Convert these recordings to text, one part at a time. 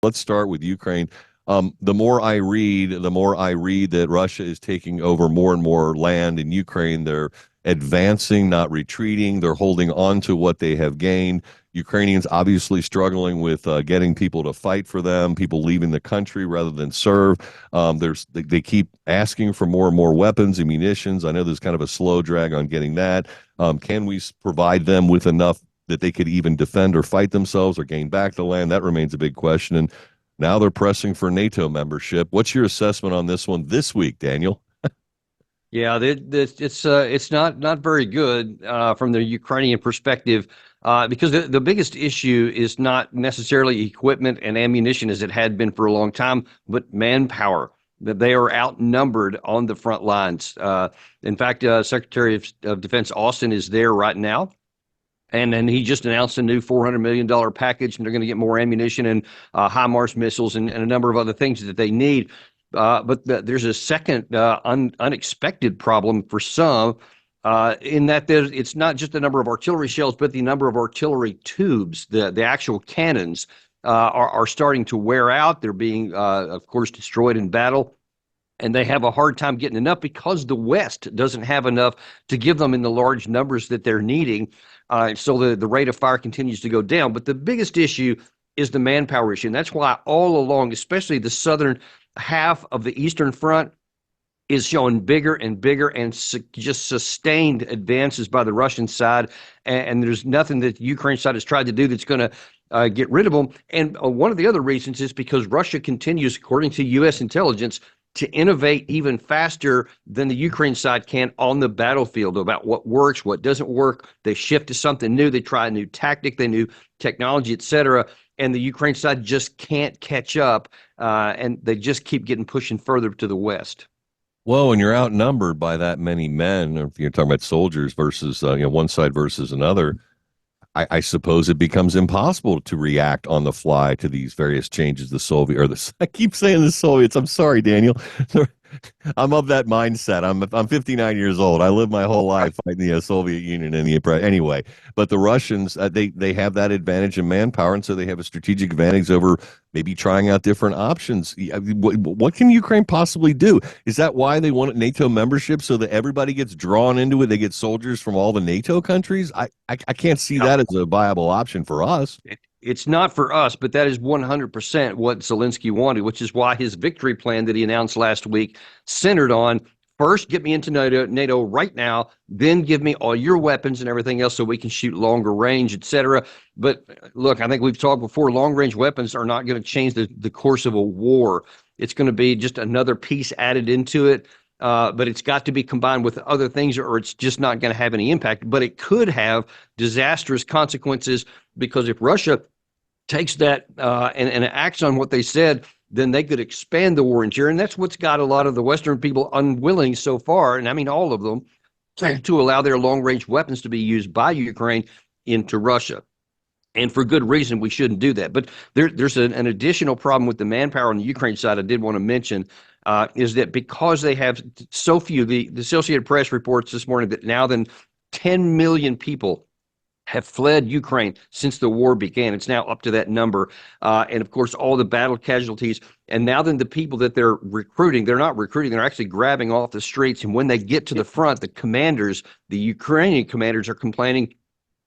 Let's start with Ukraine. The more I read that Russia is taking over more and more land in Ukraine. They're advancing, not retreating. They're holding on to what they have gained. Ukrainians obviously struggling with getting people to fight for them, people leaving the country rather than serve. They keep asking for more and more weapons and munitions. I know there's kind of a slow drag on getting that. Can we provide them with enough that they could even defend or fight themselves or gain back the land? That remains a big question. And now they're pressing for NATO membership. What's your assessment on this one this week, Daniel? Yeah, it's not very good from the Ukrainian perspective because the biggest issue is not necessarily equipment and ammunition as it had been for a long time, but manpower. That they are outnumbered on the front lines. In fact, Secretary of Defense Austin is there right now. And he just announced a new $400 million package, and they're going to get more ammunition and HIMARS missiles and a number of other things that they need. But there's a second unexpected problem for some, in that it's not just the number of artillery shells, but the number of artillery tubes. The actual cannons are starting to wear out. They're being, of course, destroyed in battle. And they have a hard time getting enough because the West doesn't have enough to give them in the large numbers that they're needing. So the rate of fire continues to go down. But the biggest issue is the manpower issue. And that's why all along, especially the southern half of the Eastern Front, is showing bigger and bigger and just sustained advances by the Russian side. And there's nothing that the Ukraine side has tried to do that's going to get rid of them. And one of the other reasons is because Russia continues, according to U.S. intelligence, to innovate even faster than the Ukraine side can on the battlefield about what works, what doesn't work. They shift to something new. They try a new tactic, they new technology, etc. And the Ukraine side just can't catch up, and they just keep getting pushing further to the west. Well, when you're outnumbered by that many men, or if you're talking about soldiers versus one side versus another, I suppose it becomes impossible to react on the fly to these various changes. The Soviet or the I keep saying the Soviets. I'm sorry, Daniel. I'm of that mindset. I'm 59 years old. I lived my whole life fighting the Soviet Union and anyway. But the Russians, they have that advantage in manpower, and so they have a strategic advantage over maybe trying out different options. What can Ukraine possibly do? Is that why they want NATO membership so that everybody gets drawn into it? They get soldiers from all the NATO countries. I can't see Yeah. that as a viable option for us. It's not for us, but that is 100% what Zelensky wanted, which is why his victory plan that he announced last week centered on first, get me into NATO right now, then give me all your weapons and everything else so we can shoot longer range, etc. But look, I think we've talked before, long range weapons are not going to change the course of a war. It's going to be just another piece added into it. But it's got to be combined with other things, or it's just not going to have any impact. But it could have disastrous consequences because if Russia takes that and acts on what they said, then they could expand the war in Syria. And that's what's got a lot of the Western people unwilling so far, and I mean all of them, to allow their long-range weapons to be used by Ukraine into Russia. And for good reason, we shouldn't do that. But there's an additional problem with the manpower on the Ukraine side I did want to mention, is that because they have so few, the Associated Press reports this morning that now than 10 million people have fled Ukraine since the war began. It's now up to that number. And of course, all the battle casualties. And now then the people that they're recruiting, they're not recruiting, they're actually grabbing off the streets. And when they get to the front, the commanders, the Ukrainian commanders are complaining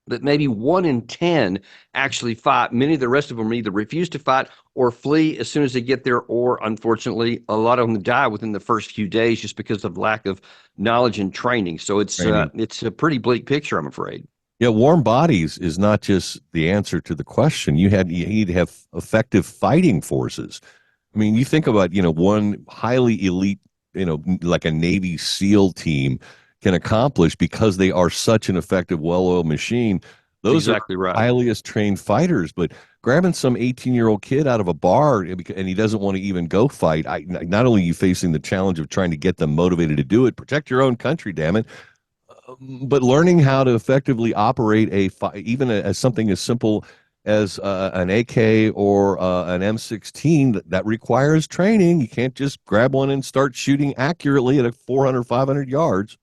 that maybe 1 in 10 actually fight. Many of the rest of them either refuse to fight or flee as soon as they get there, or unfortunately, a lot of them die within the first few days just because of lack of knowledge and training. So it's a pretty bleak picture, I'm afraid. Yeah, warm bodies is not just the answer to the question. You need to have effective fighting forces. I mean, you think about, one highly elite, like a Navy SEAL team can accomplish because they are such an effective, well-oiled machine. Those exactly are right. highest trained fighters, but grabbing some 18-year-old kid out of a bar and he doesn't want to even go fight, not only are you facing the challenge of trying to get them motivated to do it, protect your own country, damn it, but learning how to effectively operate even as something as simple as an AK or an M16 that requires training. You can't just grab one and start shooting accurately at 400, 500 yards.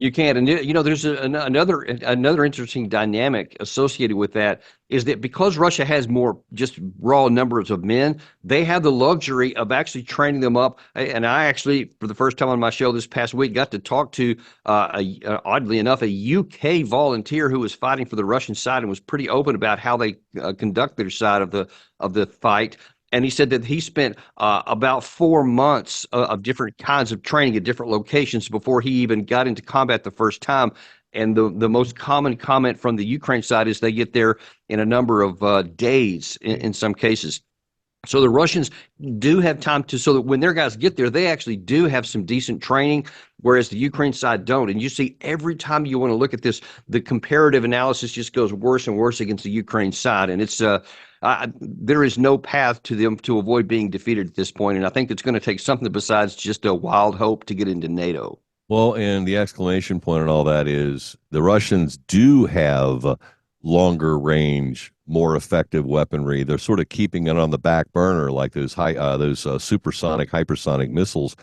You can't, and there's another interesting dynamic associated with that is that because Russia has more just raw numbers of men, they have the luxury of actually training them up. And I actually, for the first time on my show this past week, got to talk to, oddly enough, a UK volunteer who was fighting for the Russian side and was pretty open about how they conduct their side of the fight. And he said that he spent about 4 months of different kinds of training at different locations before he even got into combat the first time. And the most common comment from the Ukraine side is they get there in a number of days in some cases. So the Russians do have time to, so that when their guys get there, they actually do have some decent training, whereas the Ukraine side don't. And you see every time you want to look at this, the comparative analysis just goes worse and worse against the Ukraine side. And there is no path to them to avoid being defeated at this point. And I think it's going to take something besides just a wild hope to get into NATO. Well, and the exclamation point on all that is the Russians do have longer range, more effective weaponry. They're sort of keeping it on the back burner, like those supersonic, hypersonic missiles.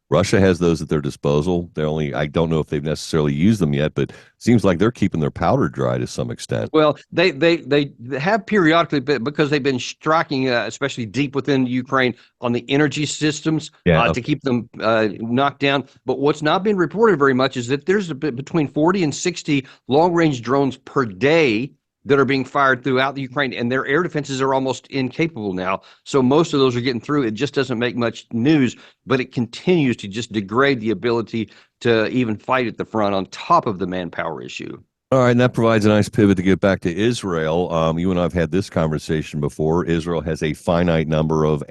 Russia has those at their disposal. I don't know if they've necessarily used them yet, but it seems like they're keeping their powder dry to some extent. Well, they have periodically, because they've been striking, especially deep within Ukraine, on the energy systems to keep them knocked down. But what's not been reported very much is that there's between 40 and 60 long-range drones per day that are being fired throughout the Ukraine, and their air defenses are almost incapable now. So most of those are getting through. It just doesn't make much news, but it continues to just degrade the ability to even fight at the front on top of the manpower issue. All right, and that provides a nice pivot to get back to Israel. You and I have had this conversation before. Israel has a finite number of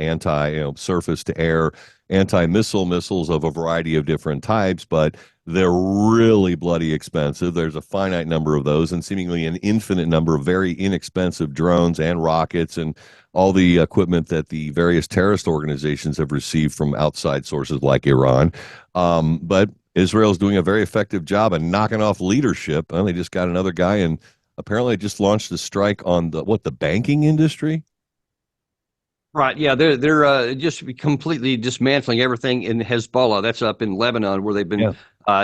surface-to-air anti-missile missiles of a variety of different types, but they're really bloody expensive. There's a finite number of those and seemingly an infinite number of very inexpensive drones and rockets and all the equipment that the various terrorist organizations have received from outside sources like Iran. But Israel's doing a very effective job of knocking off leadership. They just got another guy and apparently just launched a strike on the banking industry. Right. Yeah. They're just completely dismantling everything in Hezbollah. That's up in Lebanon where they've been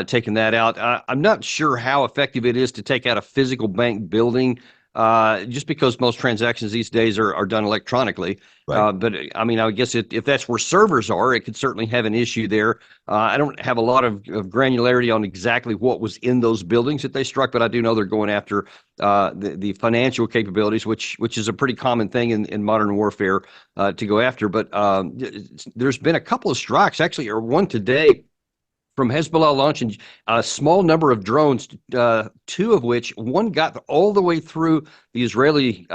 taking that out. I'm not sure how effective it is to take out a physical bank building, just because most transactions these days are done electronically. Right. But I mean, I guess if that's where servers are, it could certainly have an issue there. I don't have a lot of granularity on exactly what was in those buildings that they struck, but I do know they're going after the financial capabilities, which is a pretty common thing in modern warfare to go after. But there's been a couple of strikes, actually, or one today, from Hezbollah launching a small number of drones, two of which, one got all the way through the Israeli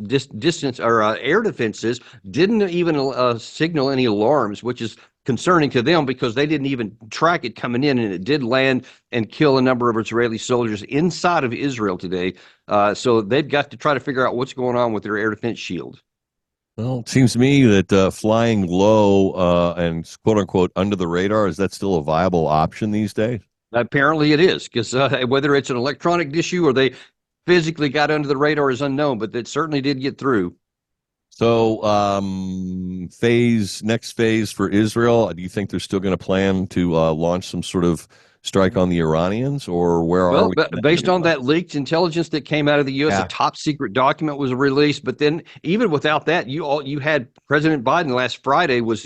distance or air defenses, didn't even signal any alarms, which is concerning to them because they didn't even track it coming in, and it did land and kill a number of Israeli soldiers inside of Israel today. So they've got to try to figure out what's going on with their air defense shield. Well, it seems to me that flying low and quote unquote under the radar, is that still a viable option these days? Apparently it is, because whether it's an electronic issue or they physically got under the radar is unknown, but that certainly did get through. So next phase for Israel, do you think they're still going to plan to launch some sort of strike on the Iranians, or where are we? Based on that leaked intelligence that came out of the U.S., a top secret document was released. But then, even without that, you had President Biden last Friday was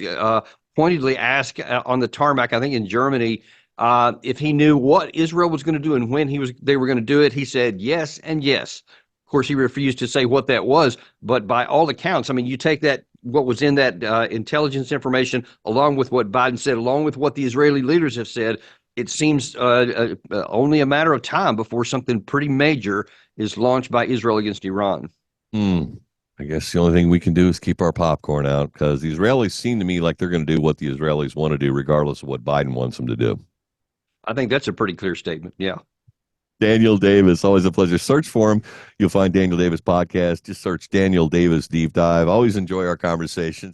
pointedly asked on the tarmac, I think in Germany, if he knew what Israel was going to do and when they were going to do it. He said yes and yes. Of course, he refused to say what that was. But by all accounts, I mean, you take that, what was in that intelligence information, along with what Biden said, along with what the Israeli leaders have said, it seems only a matter of time before something pretty major is launched by Israel against Iran. I guess the only thing we can do is keep our popcorn out, because the Israelis seem to me like they're going to do what the Israelis want to do, regardless of what Biden wants them to do. I think that's a pretty clear statement. Yeah. Daniel Davis, always a pleasure. Search for him. You'll find Daniel Davis podcast. Just search Daniel Davis Deep Dive. Always enjoy our conversations.